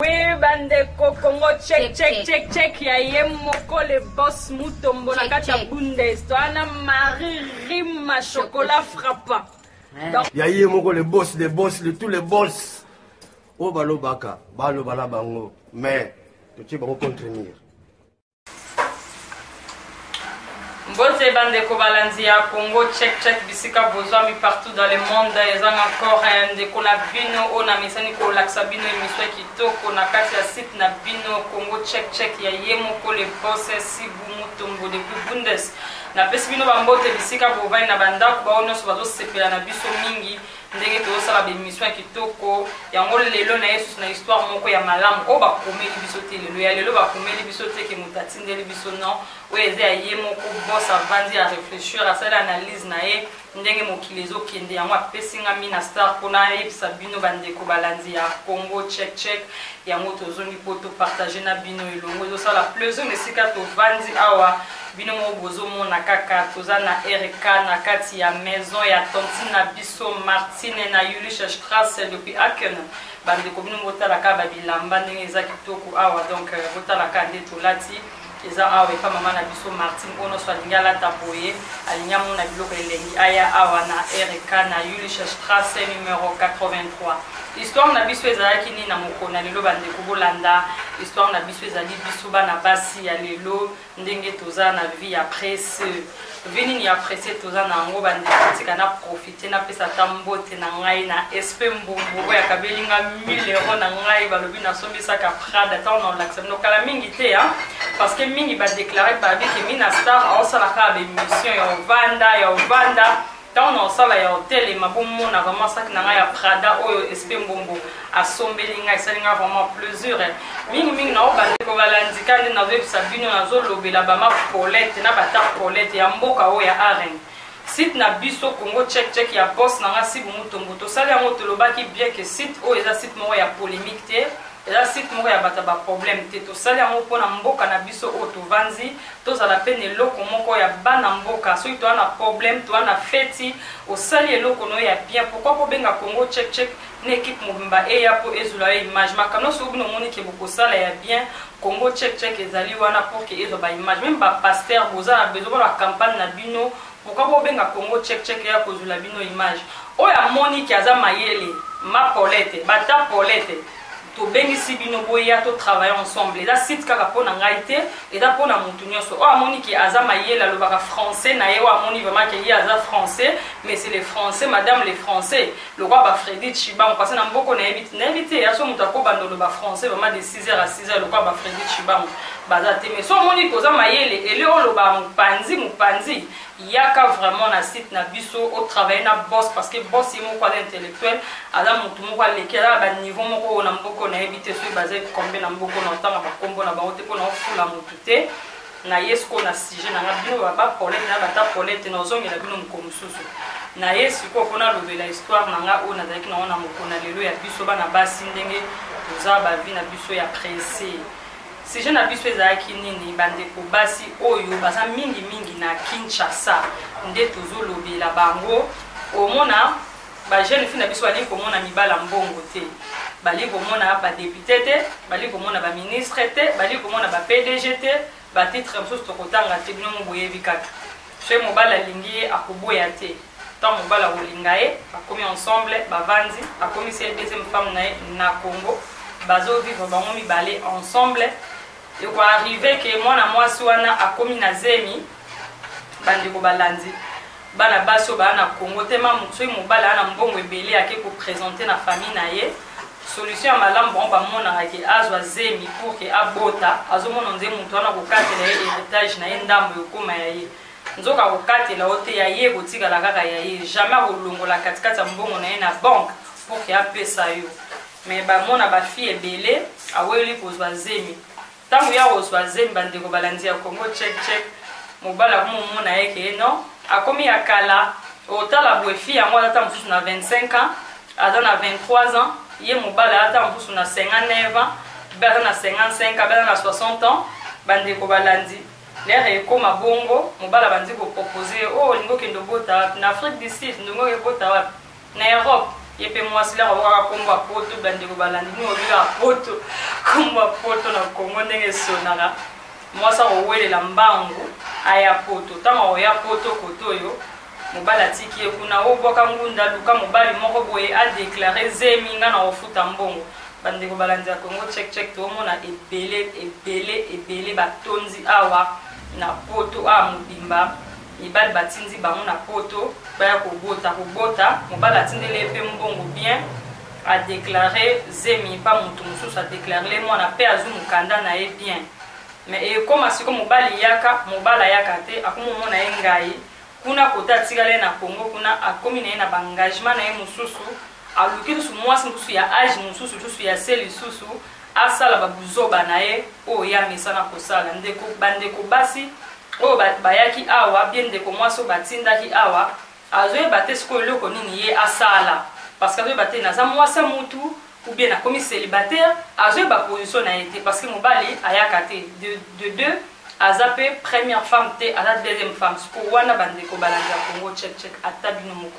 Oui, bande Congo, check, ya yemoko le boss Mutombo na kati ya Bundes. Toana Marie Rima chocolat frappant. Ya yemoko le boss de tous les boss. O balo baka, balo bala bango. Mais tu vas contenir. Bonjour bande Kobalanzia Congo, check bisika besoin mi partout dans le monde. Ils ont encore un de Konabino, on a mis ça Nico Laxabino et Miswa Kitoko, na kati ya site na Bino Congo check ya yemoko le boss si Mutombo de Bundes. Na pesi bino bambote bisika bovai na bandako ba ono so bazo sepela na biso mingi ndenge to sala be mission kitoko yango lelo na Yesu na histoire moko ya malamu o ba komeli biso te lelo ya lelo ba komeli biso te ke mutatindeli biso non o eze aye moko boss avandi à réfléchir à cette analyse na ye ndenge mokilezo kende yango apesinga mina star pona yebisa bino bandeko balanzi ya Congo check yango tozongi poto partager na bino elongo zo sala plaisir mesika to vandi awa bino mo bozo mona kaka toza na RK na kati ya maison ya tontine na biso Martine na Yulisha Strasse depuis Aken bande ko bino motala ka ba bilamba ndenge eza kitoko awa donc motala ka nde tolati eza awa pa mama na biso Martine ono so lingala tapoye alinya mona biloko elengi aya awa na RK na Yulisha Strasse numéro 83. Histoire na biso ezalaki ni na mokona lelo bande ko bolanda histoire na biso ezali biso bana basi ya lelo ndenge toza na vie après ce vini ni après ce toza na ngo bande tika na profiter na pesa tambote na ngai na SP mbongo ya kabelinga 1000 € na ngai balobi na sombisa ka Prada tant on l'accepte kala mingi te hein parce que mingi ba déclarer ba bi ke mina star on sala ka be mission ya vanda tant on sala ya hotel et mabomo na vraiment ça na ya Prada oyo SP mbongo asombelinga esalinga vraiment plaisir mingi na obande ko balandika ndi na web sabino na zolobela ba ma Paulette na bata Paulette ya mboka oyo ya Arène site na biso Congo check ya boss na ngasi Mutombo to sala yango tolobaki bien que site oyo eza site moko ya polémique te eza site moko ya bata ba problème te to sala yango pona mboka na biso oyo to vanzi to za la peine eloko moko ya bana mboka so to ana problème to ana feti o sali eloko no ya bien pourquoi po benga Congo check une équipe mobimba e ya po ezula image makano so bino moni ke boko sala ya bien Congo check ezali wana pour que ezo ba image même ba pasteur boza na besoin la campagne na bino pourquoi po benga Congo check ya kozula bino image o ya moni ki aza mayele ma Paulette bata Paulette to bengi si bino boya to travailler ensemble et la site kaka pona ngaite et da pona mutu nyonso o amoni ki aza mayela lo baka français na ye o amoni vraiment ki aza français mais c'est les français madame les français le roi ba Freddy Chibango parce na mboko na éviter ya so mutu ko bando lo ba français vraiment de 6h à 6h le roi ba Freddy Chibango baza te mais so amoni ko za mayele et le lo ba mupanzi yaka vraiment na site na biso au travail na boss parce que boss est mon quoi intellectuel ala mutu moko lekela ba niveau moko na mboko na éviter so basé combien na mboko na tanga ba kombo na ba ote ko na fula mutu te na yesko na sujet na bino ba Paulette na bata Paulette na zongi na bino mkomususu na yesko ko na lobela histoire na nga o na zaki na ona mokona lelo ya biso bana basi ndenge toza ba vie na biso ya pressé si je na biso ezalaki nini bandeko basi oyo baza mingi na Kinshasa nde tozolobela bango omona ba jeune fille na biso bali komona mibala mbongo te bali komona ba député te bali komona ba ministre te bali komona ba PDG te ba titre mso tokotanga te bino moboyebi kaka chez mobala lingi akoboya te tant mobala olingae bakomi ensemble bavandi akomi c'est deuxième femme na Congo bazo vivre bango mibale ensemble et quoi arriver que moi na moi wana akomi na zemi bandeko balanzi bana baso bana Congo tema mutso mobala na mbongo ebele ake ko présenter na famille na ye solution ya malamu bon ba mona ake azwa zemi pour que abota azomona nze mutu wana kokatela ye héritage na ye ndambo yokoma ya ye nzoka kokatela ote ya ye kotikala kaka ya ye jamais kolongola katikati ya mbongo na ye na banque pour que apesa yo mais ba mona ba fille ebele aweli kozwa zemi tangu ya kozwa zemi bandeko balandi ya Congo check mobala mo na yeke non akomi ya kala otala boefi yango ata mfusu na 25 ans aza na 23 ans ye mobala ata mfusu na 59 ans bata na 55 bata na 60 ans bandeko balandi l'air ekoma bongo mobala bandi ko proposer oh lingo kendo bota na Afrique du Sud ndongo ke bota na Europe ye pe mwasi la kaka kombo ya poto bandeko balandi ni obika poto kombo ya poto na Congo ndenge esonaka mwasi akowelela mbangu aya poto ntango oya poto koto oyo mobali atiki ye kuna obwaka ngunda luka mobali moko boye adeklare zemi nga na kofuta mbongo bandeko balandi ya Congo check tomona ebele batonzi awa na poto a mobimba mibali batindi bango na poto baya kobota mobali atindele pe mbongo bien a déclaré zemi pa mutu mususu a déclaré mwana pe azu mukanda na ye bien mais ekoma siko mobali ayaka te akomomona ye ngai kuna kota atikala na Congo kuna akomi na ye na baengagement na ye mususu aluki lisusu mwasi mususu ya age mususu lisusu ya se lisusu asala babuzoba na ye oyo ya misana kosala bandeko basi oyo bayaki awa bien ndeko mwasi oyo batindaki awa azoyeba te sikoyo eloko nini ye asala parce que azoyeba te naza mwasi mutu ou bien akomi célibataire azoyeba position na ye te parce que mobali ayaka te de deux aza pe première femme te aza deuxième femme siko wana bandeko balandi ya Congo check ata bino moko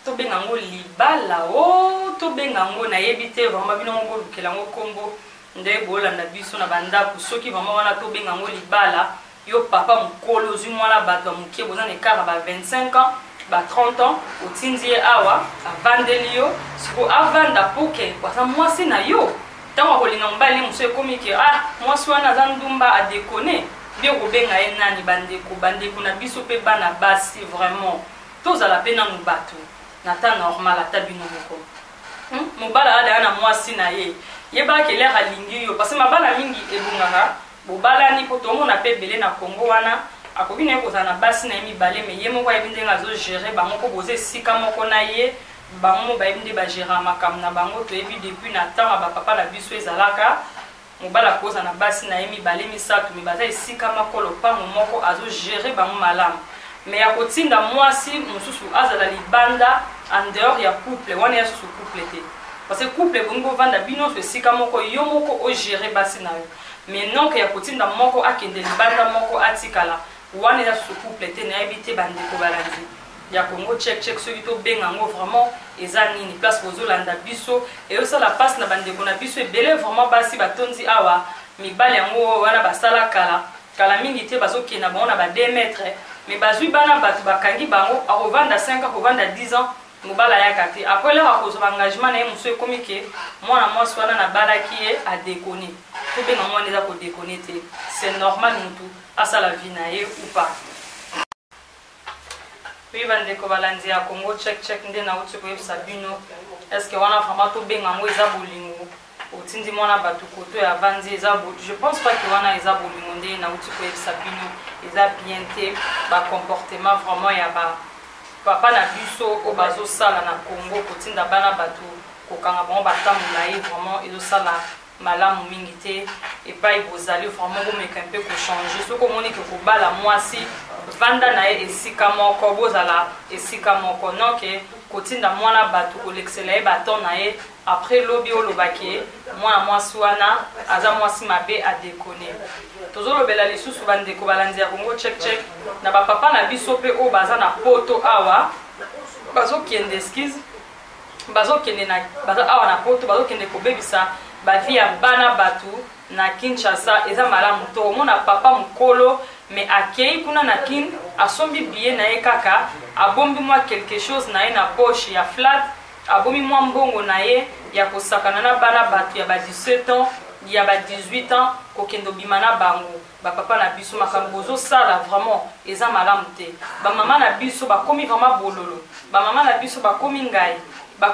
tobenga ngo libala o tobenga ngo nayebi te vraiment bino ngo lukela ngo kombo nde bolanda biso na bandako soki vraiment wana tobenga ngo libala yo papa mukolo zwi mwana bato mukie boza na ekara ba 25 ans ba 30 ans otindi ye awa avandeli yo siko avanda poke waza mwasi na yo ntango akolinga mobali mosu ekomi ke mwasi wana aza ndumba adekone bie kobenga ye nani bandeko na biso mpe bana basi vraiment tozala mpe nanu bato na ta normal ata bino moko mobala adaya na mwasi na ye yebaka elere alingi yo parce que mabala mingi ebungaka bobalani po tomona mpe ebele na Congo wana akoki na ye kozala na basi na ye mibale me ye moko ayebi ndenge azogere bango mpo boza esika moko na ye bango mo bayebi nde bagera makambo na bango toyebi depuis na ntango bapapa na biso ezalaka mobali akozala na basi na ye mibale misato me baza esika moko lopango moko azogere bango malamu me akotinda mwasi mosusu azala libanda en dehors ya couple wana ya susu couple te parce que couple bongi bovanda bino nyonso esika moko yo moko ogere basi na yo mais non ke ya kotinda moko akende libanda moko atikala wana ya susu couple te nayebi te bandeko balandi ya Congo check soki tobenga yango vraiment eza nini place bozolanda biso eyosala mpasi na bandeko na biso ebele vraiment basi batondi awa mibali yango wana basala kala mingi te bazokenda bango na ba 2 mètres mais bazwi bana bato bakangi bango akovanda 5 akovanda 10 ans mobala ayaka te après lero akozwa engagement na ye mosu ekomi ke mwana mwasi wana nabalaki ye adekone tobenga mwana eza kodekone te c'est normal mutu asala vie na ye ou pas. Oui, bandeko balandi ya Congo check nde nauti koyebisa bino est-ce que wana vraiment tobenga yango eza bolingo otindi mwana bato koto ya vandi eza je pense pas que wana eza bolingo nde nauti koyebisa bino eza bien te comportement vraiment ya papa na biso oyo bazosala na Congo kotinda bana bato kokanga bango batambola ye vraiment ezosala malamu mingi te epai bozali vraiment bomeka mpe kochange soki omoni ke kobala mwasi vanda na ye esika moko bozala esika moko noke kotinda mwana bato kolekisela ye baton na ye après lobi olobaki mwana mwasi wana aza mwasi mabe adekone tozolobela lisusu bandeko balandi ya Congo check na bapapa na biso mpe oyo baza na poto awa bazokende eskize baza awa na poto bazokende kobebisa bavi ya bana bato na Kinshasa eza malamu to omona papa mukolo mais akei kuna na kin asombi billet na ye kaka abombi mwa quelque chose na ye na poche ya flat abomi mwa mbongo na ye ya kosakana na bana bato ya ba 17 ans ya ba 18 ans kokendo bima na bango bapapa na biso makambo bozosala vraiment eza malamu te bamama na biso bakomi vraiment bololo bamama na biso bakomi ngai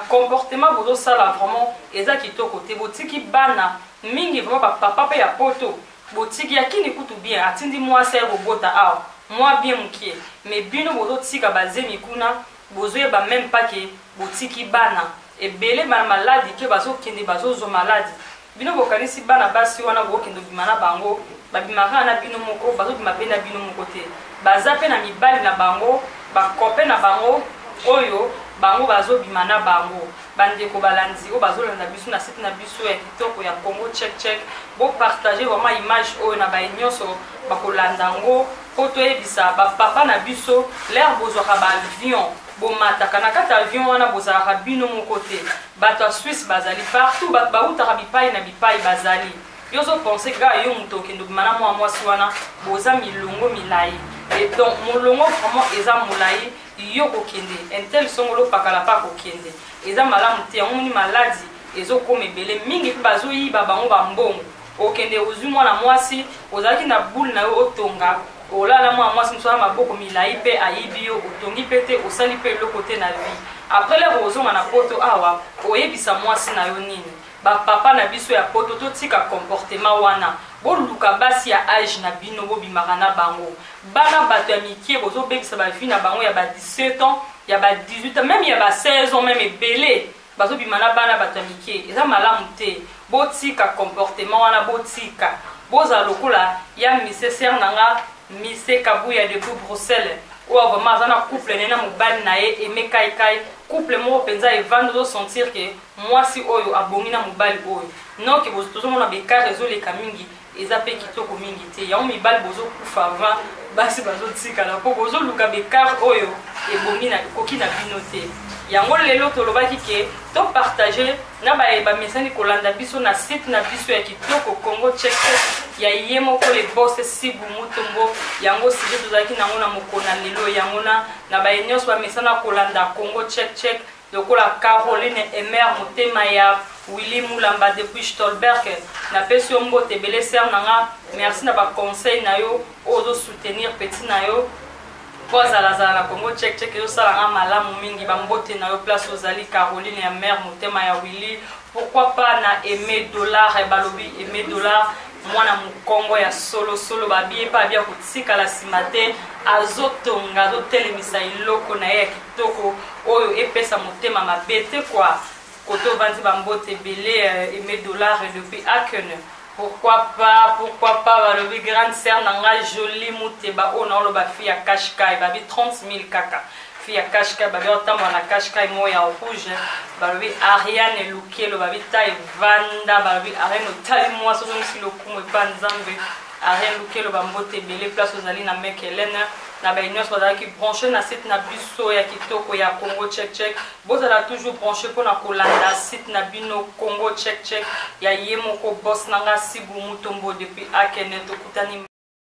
comportement bozosala vraiment eza kitoko te botiki bana mingi vraiment bapapa pe ya poto botiki yakini kutu bien atindi mwasi ya kobota awa mwa bien mukie mais bino bozotika bazemi kuna bozoyeba même pas ke botiki bana ebele bana maladi ke bazokende bazozwa maladi bino bokanisi bana basi wana bokende bima na bango babimaka na bino moko bazobima pe na bino moko te baza pe na mibali na bango bakope na bango oyo bango bazobima na bango bandeko balandi oyo bazolanda biso na site na biso ya kitoko ya Congo check bo partager vraiment image oyo na baye nyonso bakolanda ngo po toyebisa bapapa na biso l'air bozwaka baavion bomataka na kati avion wana bozalaka bino moko te bato ya Suisse bazali partout bato bautaka bipai na bipai bazali yo ozopense kaka yo moto okende obima na mwa mwasi wana boza milongo milai et donc molongo vraiment eza molai yo kokende intel songolo pakala pa kokende eza malamu te yango moni maladi ezokoma ebele mingi mpe bazoyiba bango bambongo okende ozwi mwana mwasi ozalaki na boule na yo otonga olala mwana mwasi mosu aza maboko milai mpe ayibi yo otongi mpe te osali mpe eloko te na vie après lere ozonga na poto awa oyebisa mwasi na yo nini bapapa na biso ya poto totika comportement wana boluka basi ya age na bino bobimaka na bango bana bato ya mikie bozobebisa bavi na bango ya ba 17 ans ya ba 18 ans même ya ba 16 ans même ebele bazobima na bana bato ya mikie eza malamu te botika comportement wana botika boza lokola ya mise ser nanga mise kabuya depuis Bruxelles oyo vraiment aza na couple nene na mobali na ye eme kaikai couple moko mpenza evandi ozosentir ke mwasi oyo abongi na mobali oyo noke tozomona bekare ezoleka mingi eza mpe kitoko mingi te yango mibali bozokufa avant basi bazotikala mpo bozoluka bekare oyo ebongi na ekoki na bino te yango lelo tolobaki ke topartage na bamesani kolanda biso na site na biso ya kitoko Congo Check ya ye moko le boss Sibu Mutombo yango sije tozalaki nango na mokona lelo yango na baye nyonso bamesana kolanda Congo Check lokola Caroline Emer motema ya Willy Mulamba depuis Stolberg na pesi yo mbote ebele ser nanga merci na baconseil na yo ozo soutenir petit na yo po azalazala na Congo Check ezosalanga malamu mingi bambote na yo place ozali Caroline ya Emer motema ya Willy pourquoi pas na Aimé Dollar balobi Aimé Dollar mwana mukongo ya solo babie pa bia kotika la nsima te azotonga azotelemisa iloko na ye ya kitoko oyo epesa motema mabe te kwa koto bandi bambote ebele Aimé Dollar depuis Aken pourquoi pas balobi grande sœur nanga Jolie Muteba oyo na oloba fille ya Kashkai babi 30 000 kaka fille ya Kashkai babi otambola na Kashkai mo ya rouge balobi Ariane Lukelo babi ta evanda balobi Ariane otali mwasi ozongisi lokumu epa nzambe Ariane Lukelo bambote ebele place ozali na mek Helene na bainyoso bazalaki branché na site na biso ya kitoko ya Congo Check bozala toujours branché mpona kolanda site na bino Congo Check ya ye moko boss nanga Sibu Mutombo depuis Akene tokutani